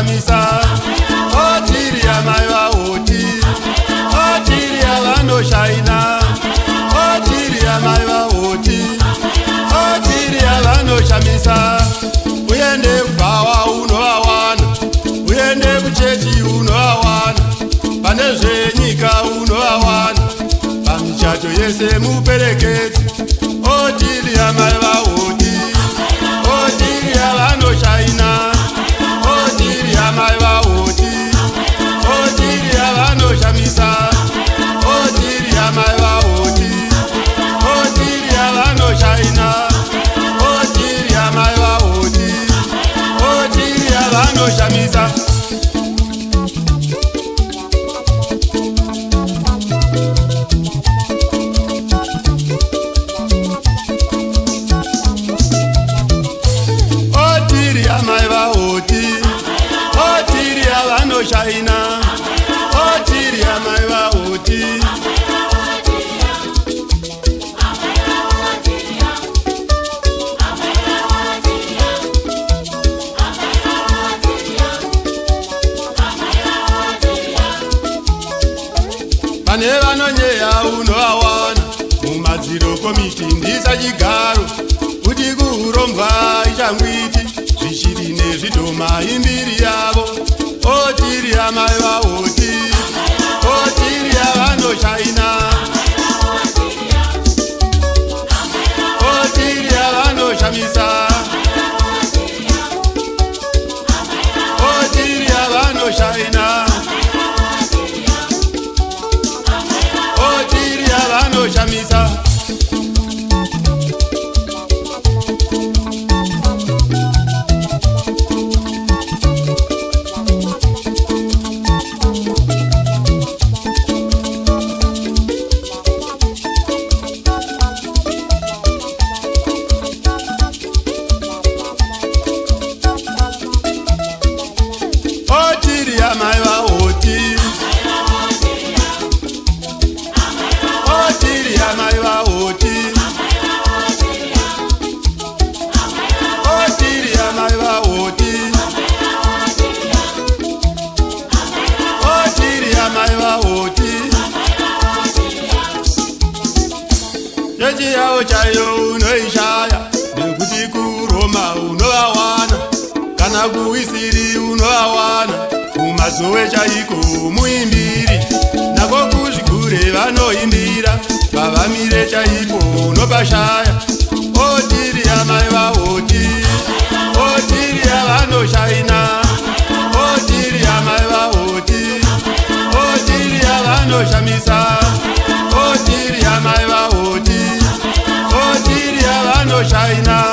vanoshamisa, otiri amai vaoti, otiri avanoshaina, otiri amai vaoti, otiri avanoshamisa. Uende kubhawa unovawana, uende kuchechi unovawana, pane zvenyika unovawana, pamichato yese muperekedzi. Otiri amai vaoti, otiri avanoshaina, otiri amai vaoti, otiri avanoshamisa, otiri amai vaoti, otiri avanoshaina, otiri amai vaoti, otiri avanoshamisa. Amai vaoti, otiri avanoshaina, otiri amai vaoti, pane vanonyeya unovawana mumadziro komiti ndisa chigaro kuti kurombwa ichangwiti zvichiri nezvidhoma imbiri yavo. Otiri amai vaoti, otiri avanoshaina, otiri avanoshamisa, otiri avanoshaina, otiri avanoshamisa. Otiri amai vaoti, otiri amai vaoti, otiri amai vaoti, otiri amai vaoti. Chechi yavo chaiyo unoishaya, nekuti kuRoma unovawana, kana kuIsiri unovawana, kumazowe chaiko muimbiri, nako kuzvigure vanoimbira, pavamire chaipo unopashaya. Otiri amai vaoti, otiri avanoshaina, otiri amai vaoti, otiri avanoshamisa, otiri amai vaoti, otiri avanoshaina.